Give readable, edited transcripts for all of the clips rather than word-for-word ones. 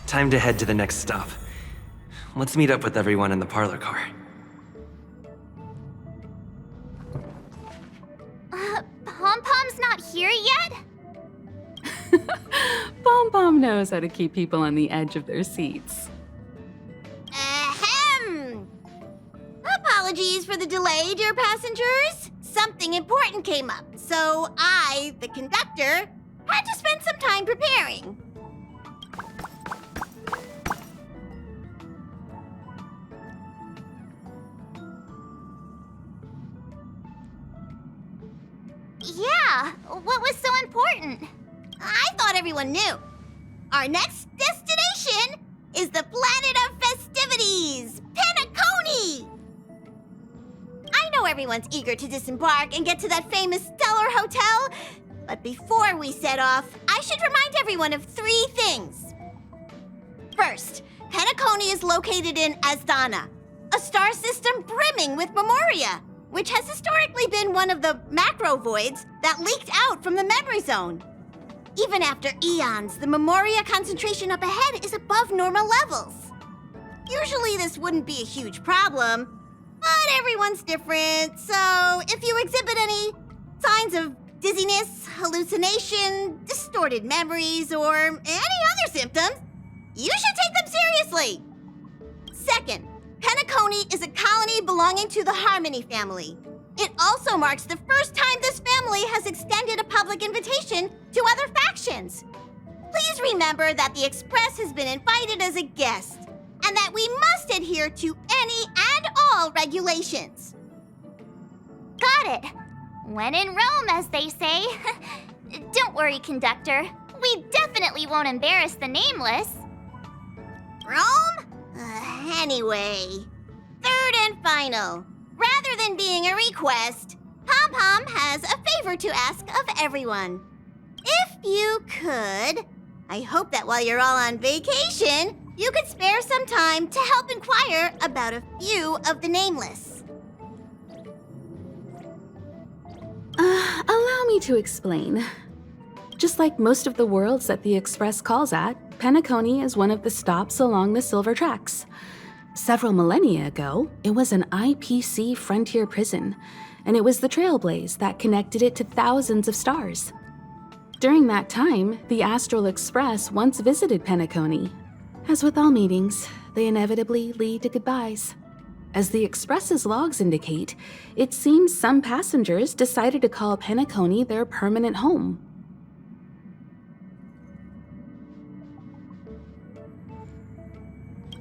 Time to head to the next stop. Let's meet up with everyone in the parlor car. Pom-Pom's not here yet? Pom-Pom knows how to keep people on the edge of their seats. Ahem! Apologies for the delay, dear passengers. Something important came up, so I, the conductor, had to spend some time preparing. Yeah, what was so important? I thought everyone knew. Our next destination is the planet of festivities, Penacony! I know everyone's eager to disembark and get to that famous Stellar Hotel, but before we set off, I should remind everyone of 3 things. First, Penacony is located in Asdana, a star system brimming with Memoria, which has historically been one of the macro voids that leaked out from the memory zone. Even after eons, the Memoria concentration up ahead is above normal levels. Usually this wouldn't be a huge problem, but everyone's different, so if you exhibit any signs of dizziness, hallucination, distorted memories, or any other symptoms, you should take them seriously. Second, Penacony is a colony belonging to the Harmony family. It also marks the first time this family has extended a public invitation to other factions. Please remember that the Express has been invited as a guest, and that we must adhere to any and all regulations. Got it. When in Rome, as they say. Don't worry, conductor. We definitely won't embarrass the nameless. Rome? Anyway, third and final. Rather than being a request, Pom-Pom has a favor to ask of everyone. If you could, I hope that while you're all on vacation, you could spare some time to help inquire about a few of the nameless. Allow me to explain. Just like most of the worlds that the Express calls at, Penacony is one of the stops along the Silver Tracks. Several millennia ago, it was an IPC frontier prison, and it was the Trailblaze that connected it to thousands of stars. During that time, the Astral Express once visited Penacony. As with all meetings, they inevitably lead to goodbyes. As the Express's logs indicate, it seems some passengers decided to call Penacony their permanent home.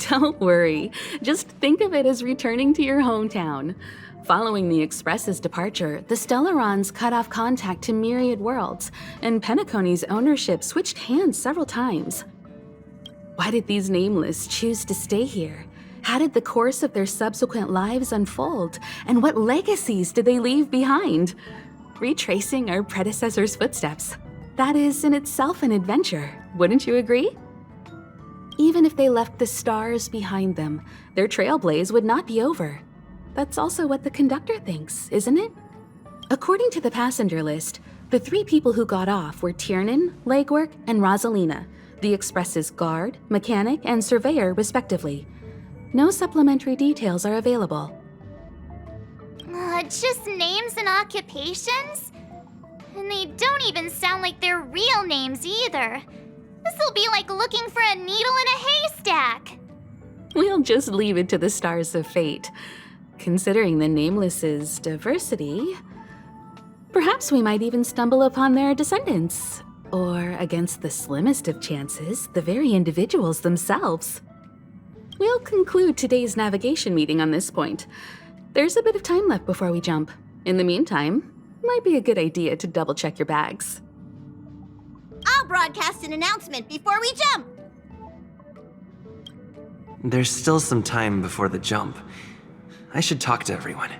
Don't worry, just think of it as returning to your hometown. Following the Express's departure, the Stellarons cut off contact to myriad worlds, and Penacony's ownership switched hands several times. Why did these nameless choose to stay here? How did the course of their subsequent lives unfold? And what legacies did they leave behind? Retracing our predecessors' footsteps. That is in itself an adventure, wouldn't you agree? Even if they left the stars behind them, their trailblaze would not be over. That's also what the conductor thinks, isn't it? According to the passenger list, the 3 people who got off were Tiernan, Legwork, and Rosalina, the Express's guard, mechanic, and surveyor, respectively. No supplementary details are available. Just names and occupations? And they don't even sound like their real names either. This'll be like looking for a needle in a haystack. We'll just leave it to the stars of fate. Considering the Nameless's diversity, perhaps we might even stumble upon their descendants. Or, against the slimmest of chances, the very individuals themselves. We'll conclude today's navigation meeting on this point. There's a bit of time left before we jump. In the meantime, might be a good idea to double-check your bags. I'll broadcast an announcement before we jump. There's still some time before the jump. I should talk to everyone.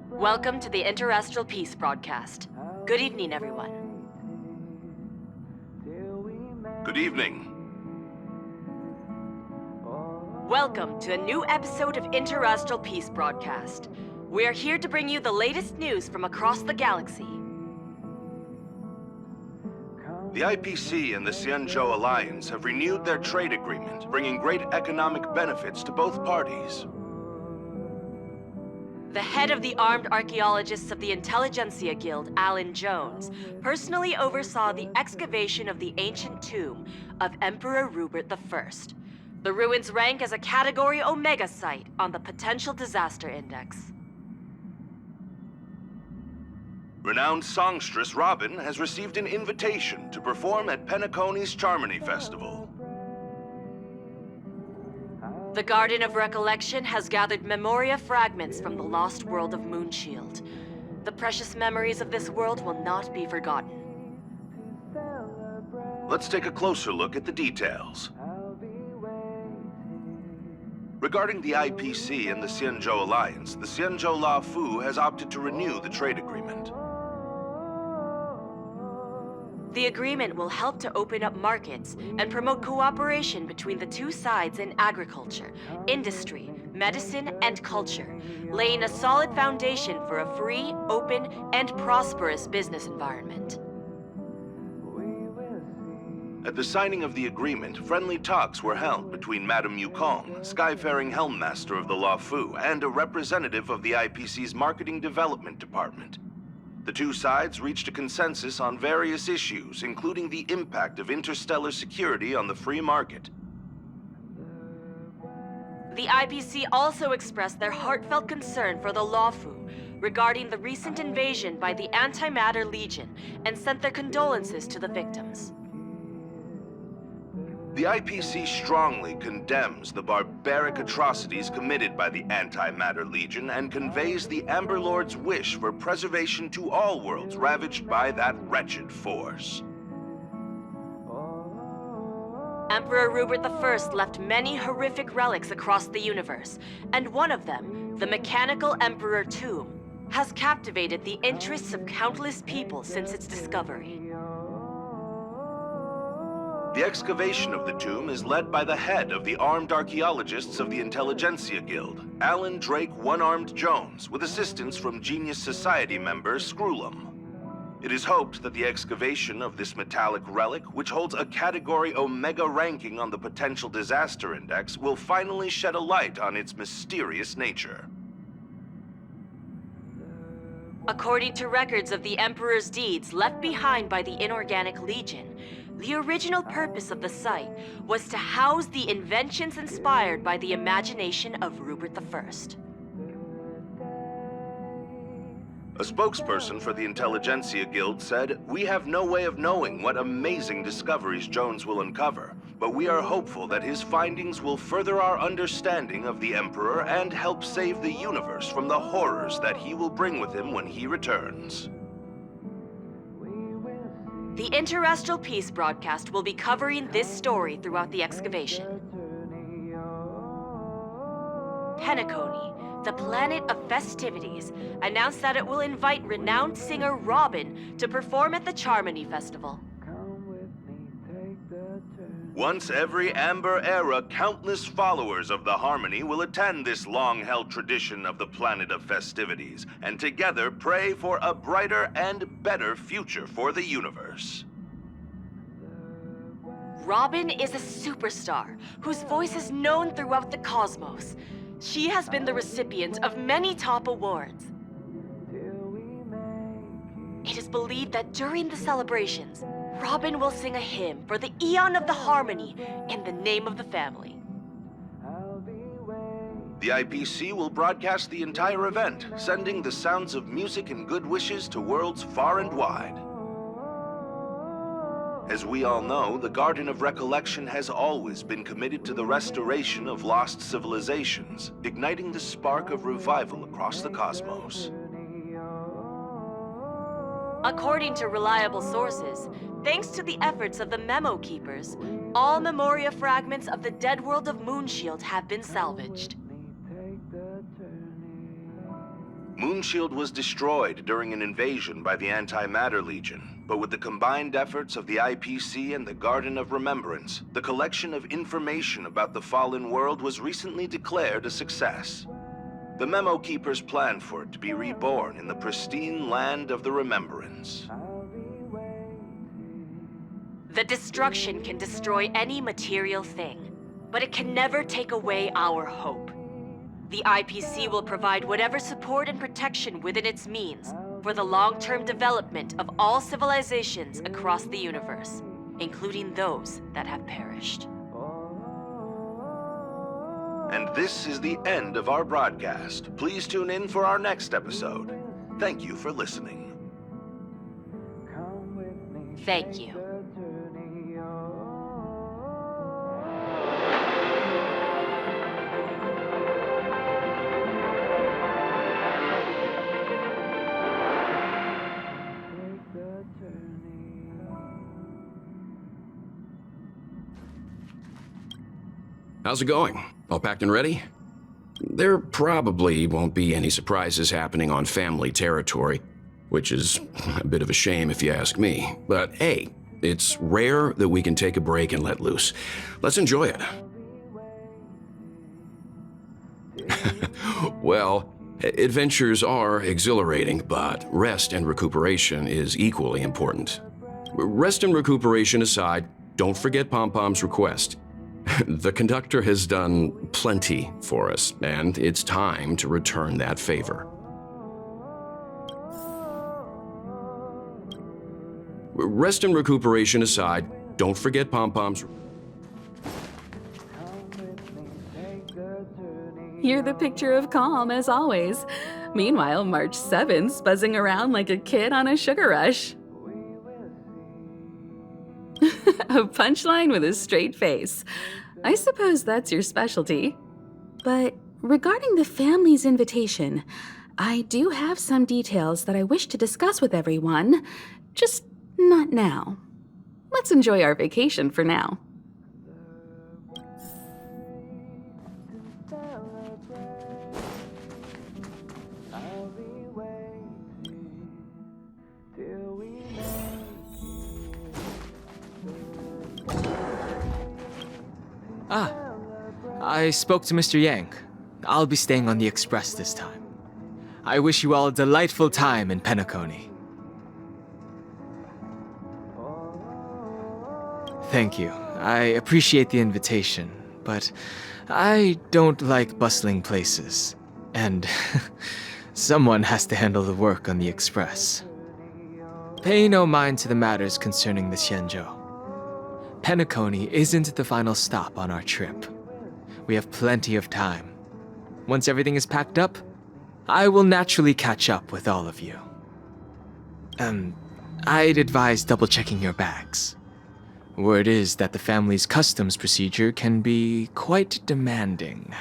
Welcome to the Interastral Peace broadcast. Good evening, everyone. Good evening. Welcome to a new episode of Interastral Peace broadcast. We are here to bring you the latest news from across the galaxy. The IPC and the Xianzhou Alliance have renewed their trade agreement, bringing great economic benefits to both parties. The head of the Armed Archaeologists of the Intelligentsia Guild, Alan Jones, personally oversaw the excavation of the ancient tomb of Emperor Rupert I. The ruins rank as a Category Omega site on the Potential Disaster Index. Renowned songstress Robin has received an invitation to perform at Penacony's Charmony Festival. The Garden of Recollection has gathered Memoria fragments from the lost world of Moonshield. The precious memories of this world will not be forgotten. Let's take a closer look at the details. Regarding the IPC and the Xianzhou Alliance, the Xianzhou La Fu has opted to renew the trade agreement. The agreement will help to open up markets and promote cooperation between the two sides in agriculture, industry, medicine, and culture, laying a solid foundation for a free, open, and prosperous business environment. At the signing of the agreement, friendly talks were held between Madame Yukong, Skyfaring Helmmaster of the La Fu, and a representative of the IPC's Marketing Development Department. The two sides reached a consensus on various issues, including the impact of interstellar security on the free market. The IPC also expressed their heartfelt concern for the Lawfu regarding the recent invasion by the Antimatter Legion and sent their condolences to the victims. The IPC strongly condemns the barbaric atrocities committed by the Antimatter Legion and conveys the Amber Lord's wish for preservation to all worlds ravaged by that wretched force. Emperor Rupert I left many horrific relics across the universe, and one of them, the Mechanical Emperor Tomb, has captivated the interests of countless people since its discovery. The excavation of the tomb is led by the head of the Armed Archaeologists of the Intelligentsia Guild, Alan Drake One-Armed Jones, with assistance from Genius Society member Screwlum. It is hoped that the excavation of this metallic relic, which holds a Category Omega ranking on the Potential Disaster Index, will finally shed a light on its mysterious nature. According to records of the Emperor's deeds left behind by the Inorganic Legion, the original purpose of the site was to house the inventions inspired by the imagination of Rupert I. A spokesperson for the Intelligentsia Guild said, "We have no way of knowing what amazing discoveries Jones will uncover, but we are hopeful that his findings will further our understanding of the Emperor and help save the universe from the horrors that he will bring with him when he returns." The Interastral Peace broadcast will be covering this story throughout the excavation. Penacony, the planet of festivities, announced that it will invite renowned singer Robin to perform at the Charmony Festival. Once every Amber Era, countless followers of the Harmony will attend this long-held tradition of the planet of festivities, and together pray for a brighter and better future for the universe. Robin is a superstar whose voice is known throughout the cosmos. She has been the recipient of many top awards. It is believed that during the celebrations, Robin will sing a hymn for the Eon of the Harmony in the name of the family. The IPC will broadcast the entire event, sending the sounds of music and good wishes to worlds far and wide. As we all know, the Garden of Recollection has always been committed to the restoration of lost civilizations, igniting the spark of revival across the cosmos. According to reliable sources, thanks to the efforts of the Memo Keepers, all Memoria fragments of the dead world of Moonshield have been salvaged. Moonshield was destroyed during an invasion by the Antimatter Legion, but with the combined efforts of the IPC and the Garden of Remembrance, the collection of information about the fallen world was recently declared a success. The Memo Keepers plan for it to be reborn in the pristine land of the Remembrance. The destruction can destroy any material thing, but it can never take away our hope. The IPC will provide whatever support and protection within its means for the long-term development of all civilizations across the universe, including those that have perished. And this is the end of our broadcast. Please tune in for our next episode. Thank you for listening. Thank you. How's it going? All packed and ready? There probably won't be any surprises happening on family territory, which is a bit of a shame if you ask me. But hey, it's rare that we can take a break and let loose. Let's enjoy it. Well, adventures are exhilarating, but rest and recuperation is equally important. Rest and recuperation aside, don't forget Pom-Pom's request. The conductor has done plenty for us, and it's time to return that favor. Rest and recuperation aside, don't forget Pom-Pom's... You're the picture of calm, as always. Meanwhile, March 7th's buzzing around like a kid on a sugar rush. A punchline with a straight face. I suppose that's your specialty. But regarding the family's invitation, I do have some details that I wish to discuss with everyone, just not now. Let's enjoy our vacation for now. I spoke to Mr. Yang. I'll be staying on the Express this time. I wish you all a delightful time in Penacony. Thank you. I appreciate the invitation, but I don't like bustling places. And someone has to handle the work on the Express. Pay no mind to the matters concerning the Xianzhou. Penacony isn't the final stop on our trip. We have plenty of time. Once everything is packed up, I will naturally catch up with all of you. I'd advise double-checking your bags. Word is that the family's customs procedure can be quite demanding.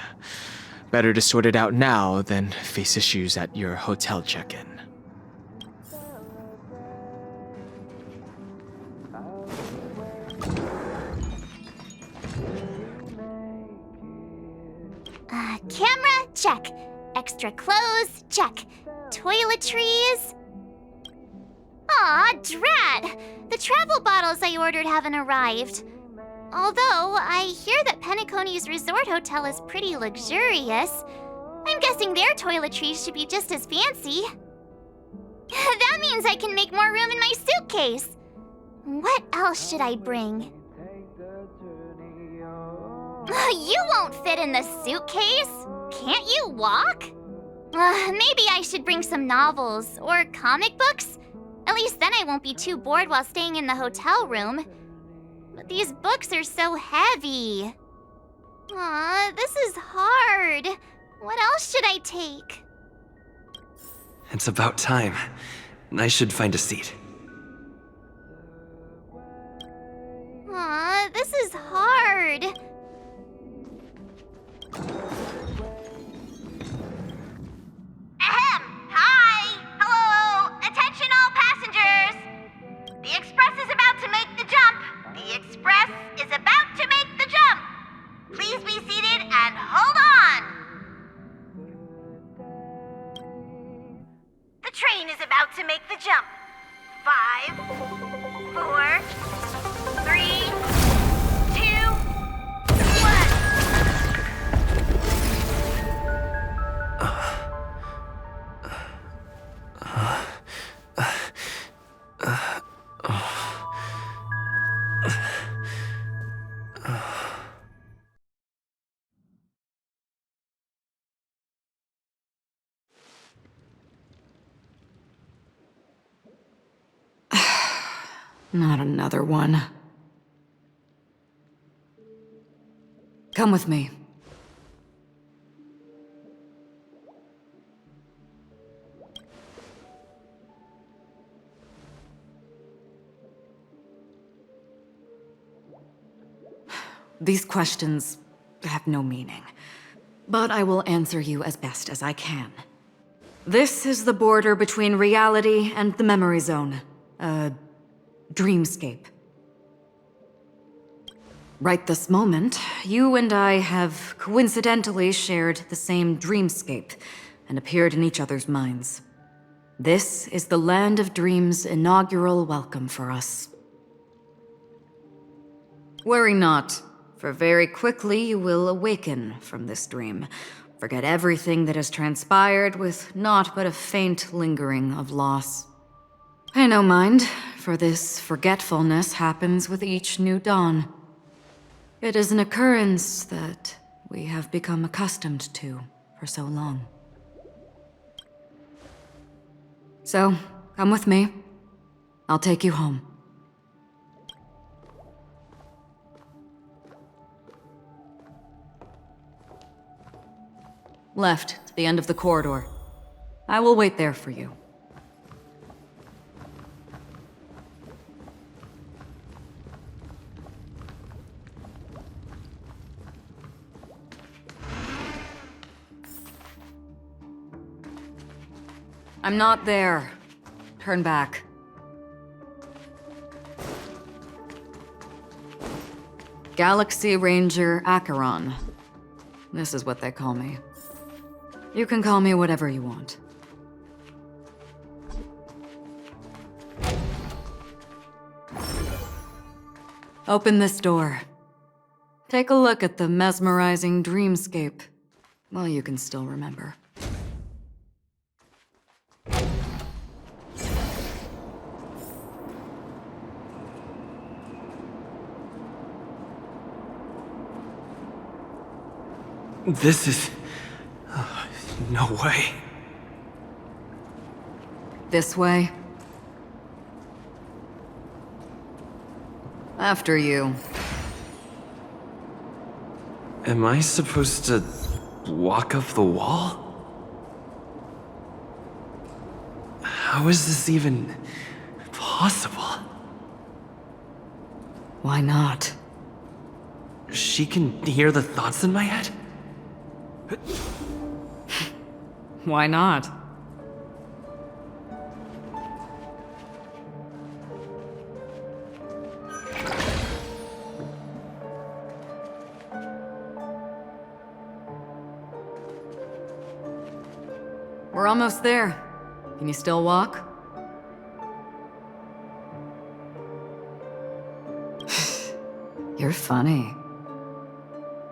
Better to sort it out now than face issues at your hotel check-in. Camera, check. Extra clothes, check. Toiletries. Aw, drat! The travel bottles I ordered haven't arrived. Although, I hear that Penacony's resort hotel is pretty luxurious. I'm guessing their toiletries should be just as fancy. That means I can make more room in my suitcase. What else should I bring? You won't fit in the suitcase. Can't you walk? Maybe I should bring some novels or comic books. At least then I won't be too bored while staying in the hotel room. But these books are so heavy. Aw, this is hard. What else should I take? It's about time. I should find a seat. Aw, this is hard. Ahem! Hi! Hello! Attention all passengers! The Express is about to make the jump. Please be seated and hold on. The train is about to make the jump. 5, 4, 3, 2, 1. Not another one. Come with me. These questions have no meaning, but I will answer you as best as I can. This is the border between reality and the memory zone. Dreamscape. Right this moment, you and I have coincidentally shared the same dreamscape and appeared in each other's minds. This is the Land of Dreams' inaugural welcome for us. Worry not, for very quickly you will awaken from this dream, forget everything that has transpired with naught but a faint lingering of loss. Pay no mind, for this forgetfulness happens with each new dawn. It is an occurrence that we have become accustomed to for so long. So, come with me. I'll take you home. Left, to the end of the corridor. I will wait there for you. I'm not there. Turn back. Galaxy Ranger Acheron. This is what they call me. You can call me whatever you want. Open this door. Take a look at the mesmerizing dreamscape while you can still remember. This is... no way. This way. After you. Am I supposed to walk up the wall? How is this even possible? Why not? She can hear the thoughts in my head? Why not? We're almost there. Can you still walk? You're funny.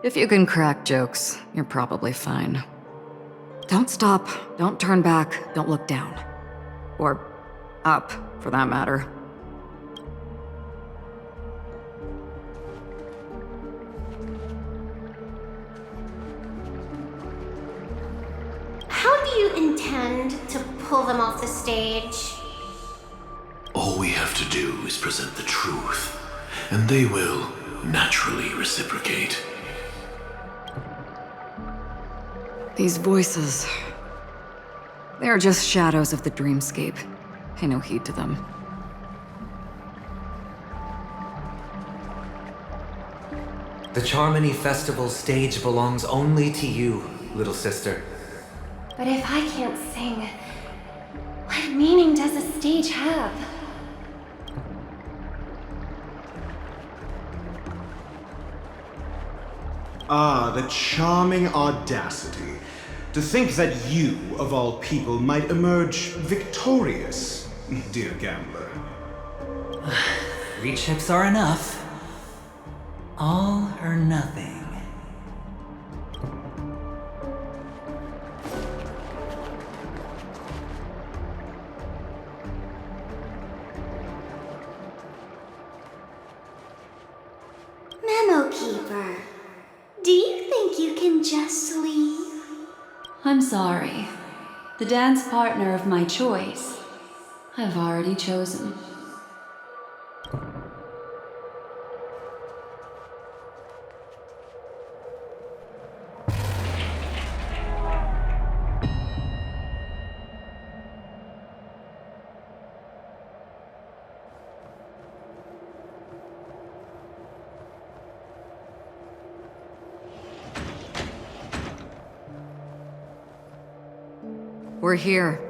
If you can crack jokes, you're probably fine. Don't stop, don't turn back, don't look down. Or up, for that matter. How do you intend to pull them off the stage? All we have to do is present the truth, and they will naturally reciprocate. These voices... they're just shadows of the dreamscape. Pay no heed to them. The Charmony Festival stage belongs only to you, little sister. But if I can't sing, what meaning does a stage have? Ah, the charming audacity. To think that you, of all people, might emerge victorious, dear gambler. 3 chips are enough. All or nothing. Memo Keeper, do you think you can just leave? I'm sorry. The dance partner of my choice, I've already chosen. We're here.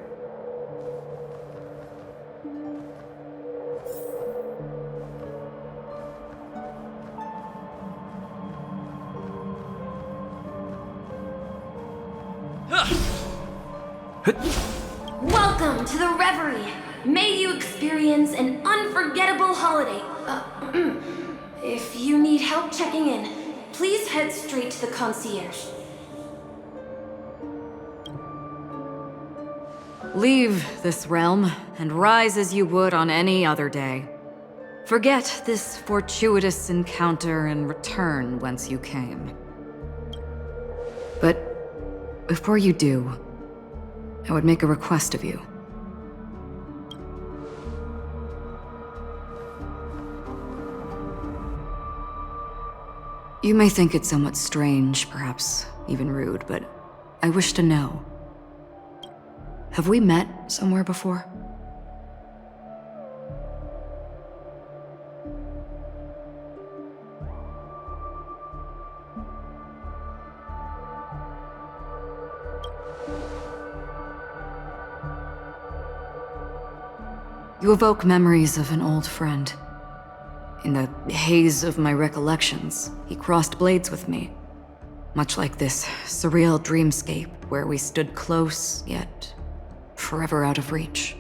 Welcome to the Reverie. May you experience an unforgettable holiday. If you need help checking in, please head straight to the concierge. Leave this realm and rise as you would on any other day. Forget this fortuitous encounter and return whence you came. But before you do, I would make a request of you. You may think it somewhat strange, perhaps even rude, but I wish to know. Have we met somewhere before? You evoke memories of an old friend. In the haze of my recollections, he crossed blades with me. Much like this surreal dreamscape where we stood close, yet forever out of reach.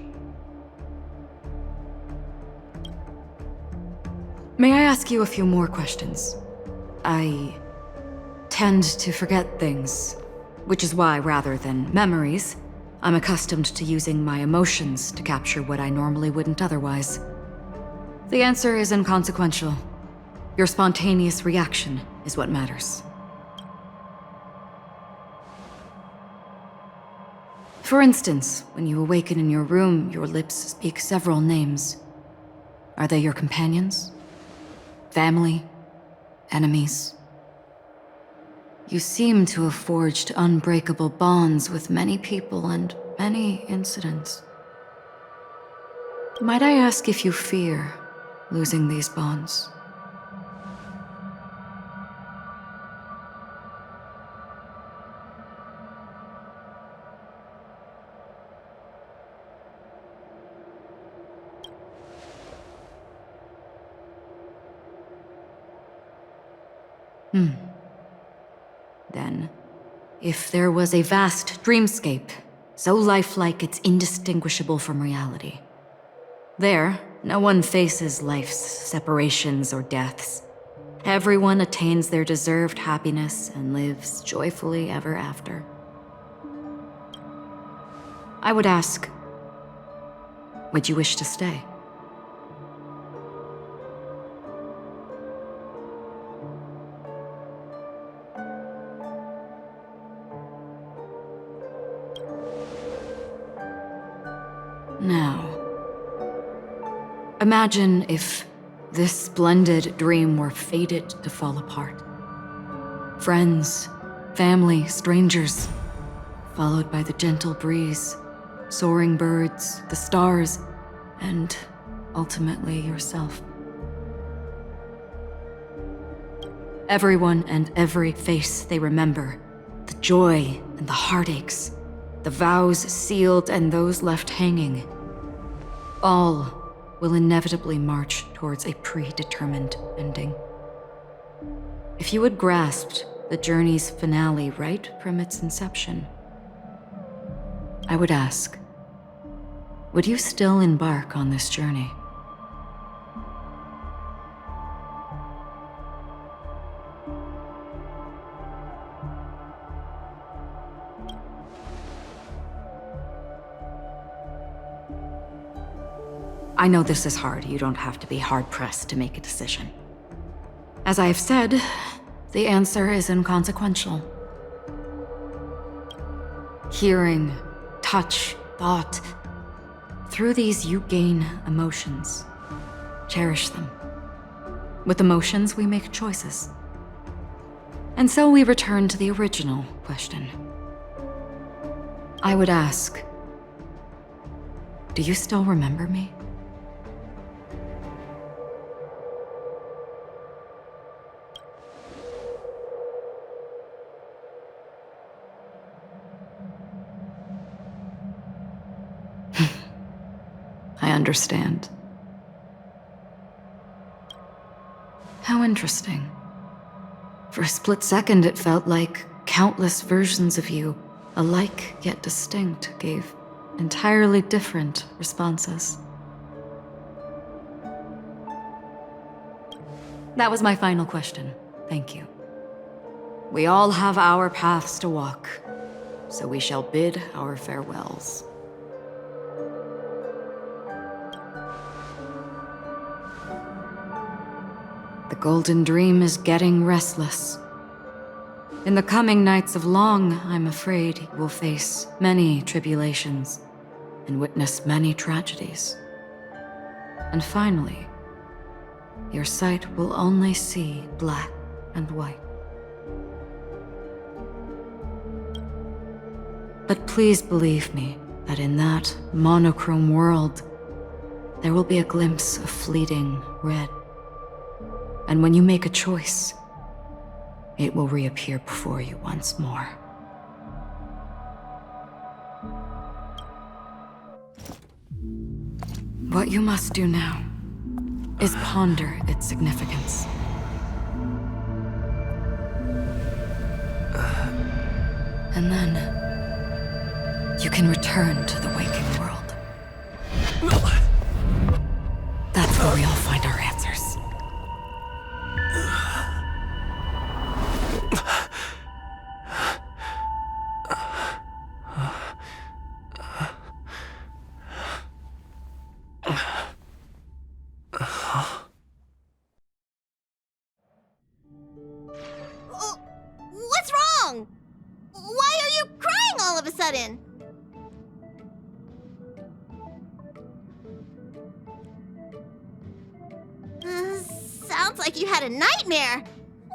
May I ask you a few more questions? I tend to forget things, which is why, rather than memories, I'm accustomed to using my emotions to capture what I normally wouldn't otherwise. The answer is inconsequential. Your spontaneous reaction is what matters. For instance, when you awaken in your room, your lips speak several names. Are they your companions? Family? Enemies? You seem to have forged unbreakable bonds with many people and many incidents. Might I ask if you fear losing these bonds? Then, if there was a vast dreamscape, so lifelike it's indistinguishable from reality, there, no one faces life's separations or deaths. Everyone attains their deserved happiness and lives joyfully ever after. I would ask, would you wish to stay? Now, imagine if this splendid dream were fated to fall apart. Friends, family, strangers, followed by the gentle breeze, soaring birds, the stars, and ultimately yourself. Everyone and every face they remember, the joy and the heartaches, the vows sealed and those left hanging, all will inevitably march towards a predetermined ending. If you had grasped the journey's finale right from its inception. I would ask, would you still embark on this journey? I know this is hard. You don't have to be hard-pressed to make a decision. As I have said, the answer is inconsequential. Hearing, touch, thought. Through these you gain emotions. Cherish them. With emotions, we make choices. And so we return to the original question. I would ask, do you still remember me? I understand. How interesting. For a split second, it felt like countless versions of you, alike yet distinct, gave entirely different responses. That was my final question. Thank you. We all have our paths to walk, so we shall bid our farewells. The Golden Dream is getting restless. In the coming nights of Long, I'm afraid you will face many tribulations and witness many tragedies. And finally, your sight will only see black and white. But please believe me that in that monochrome world, there will be a glimpse of fleeting red. And when you make a choice, it will reappear before you once more. What you must do now is ponder its significance. And then you can return to the waking world. That's where we all find our answers. What's wrong? Why are you crying all of a sudden? Sounds like you had a nightmare.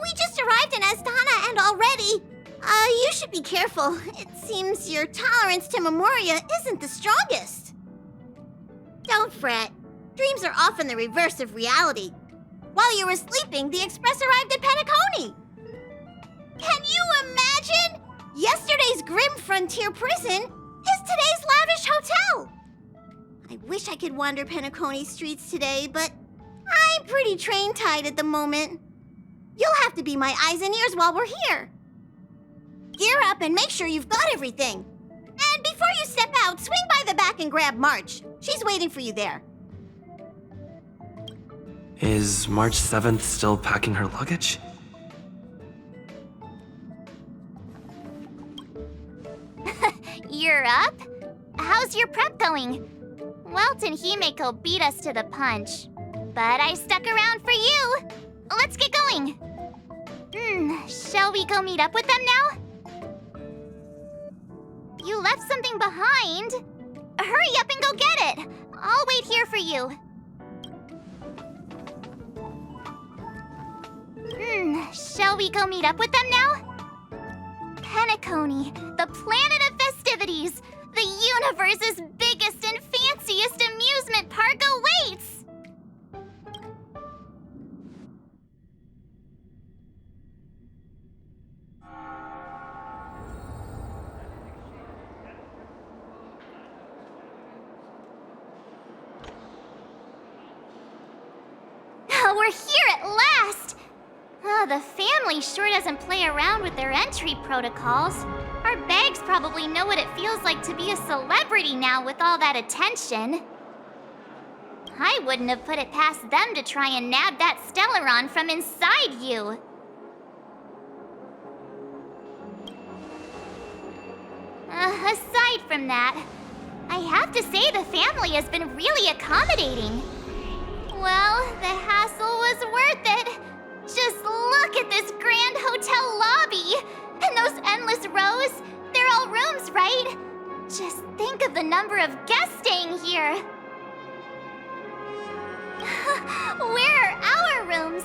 We just arrived in Astana and already... you should be careful. It seems your tolerance to Memoria isn't the strongest. Don't fret. Dreams are often the reverse of reality. While you were sleeping, the Express arrived at Penacony. Can you imagine? Yesterday's grim frontier prison is today's lavish hotel. I wish I could wander Penacony streets today, but I'm pretty train-tied at the moment. You'll have to be my eyes and ears while we're here. Gear up and make sure you've got everything. And before you step out, swing by the back and grab March. She's waiting for you there. Is March 7th still packing her luggage? You're up? How's your prep going? Welt and Himeko beat us to the punch. But I stuck around for you. Let's get going. Shall we go meet up with them now? You left something behind. Hurry up and go get it. I'll wait here for you. Shall we go meet up with them now? Penacony, the planet of festivities. The universe's biggest and fanciest amusement park awaits. We're here at last! The family family sure doesn't play around with their entry protocols. Our bags probably know what it feels like to be a celebrity now with all that attention. I wouldn't have put it past them to try and nab that Stellaron from inside you. Aside from that, I have to say the family has been really accommodating. Well, the hassle was worth it. Just look at this grand hotel lobby! And those endless rows, they're all rooms, right? Just think of the number of guests staying here. Where are our rooms?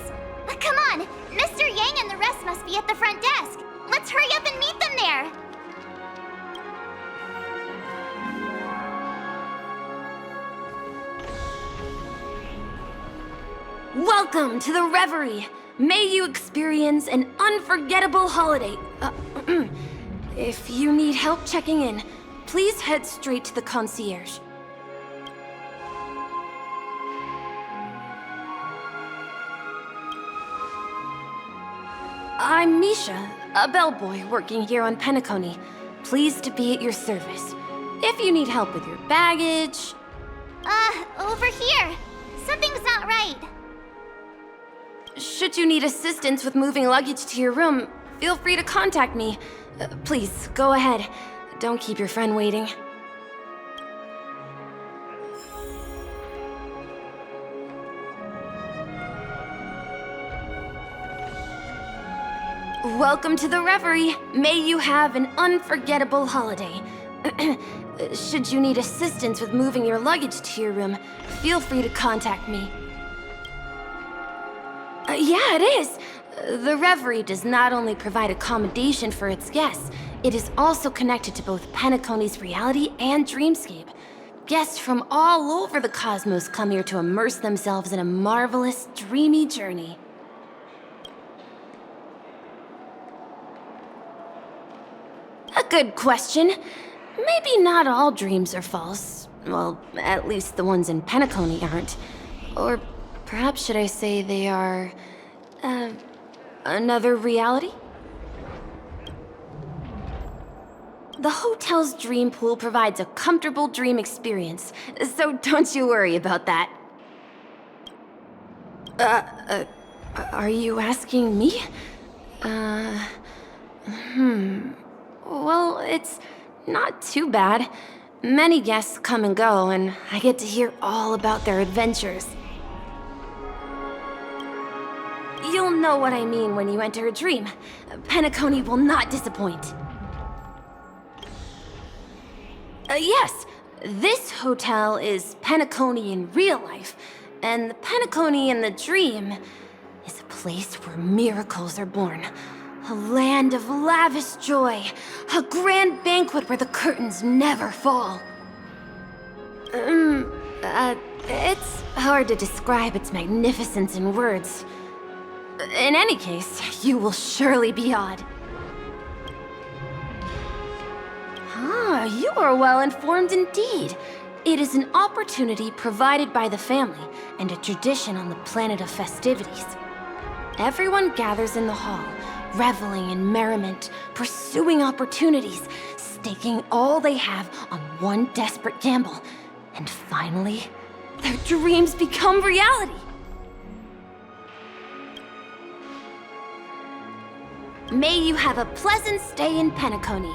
Come on, Mr. Yang and the rest must be at the front desk. Let's hurry up and meet them there. Welcome to the Reverie. May you experience an unforgettable holiday. If you need help checking in, please head straight to the concierge. I'm Misha, a bellboy working here on Penacony. Pleased to be at your service. If you need help with your baggage... Over here. Something's not right. Should you need assistance with moving luggage to your room, feel free to contact me. Please, go ahead. Don't keep your friend waiting. Welcome to the Reverie. May you have an unforgettable holiday. Should you need assistance with moving your luggage to your room, feel free to contact me. Yeah, it is. The Reverie does not only provide accommodation for its guests, it is also connected to both Penacony's reality and dreamscape. Guests from all over the cosmos come here to immerse themselves in a marvelous, dreamy journey. A good question. Maybe not all dreams are false. Well, at least the ones in Penacony aren't. Or perhaps should I say they are... another reality? The hotel's dream pool provides a comfortable dream experience, so don't you worry about that. Are you asking me? Well, it's not too bad. Many guests come and go, and I get to hear all about their adventures. You'll know what I mean when you enter a dream. Penacony will not disappoint. Yes, this hotel is Penacony in real life, and the Penacony in the dream is a place where miracles are born. A land of lavish joy, a grand banquet where the curtains never fall. It's hard to describe its magnificence in words. In any case, you will surely be awed. You are well informed indeed. It is an opportunity provided by the family and a tradition on the planet of festivities. Everyone gathers in the hall, reveling in merriment, pursuing opportunities, staking all they have on one desperate gamble. And finally, their dreams become reality. May you have a pleasant stay in Penacony.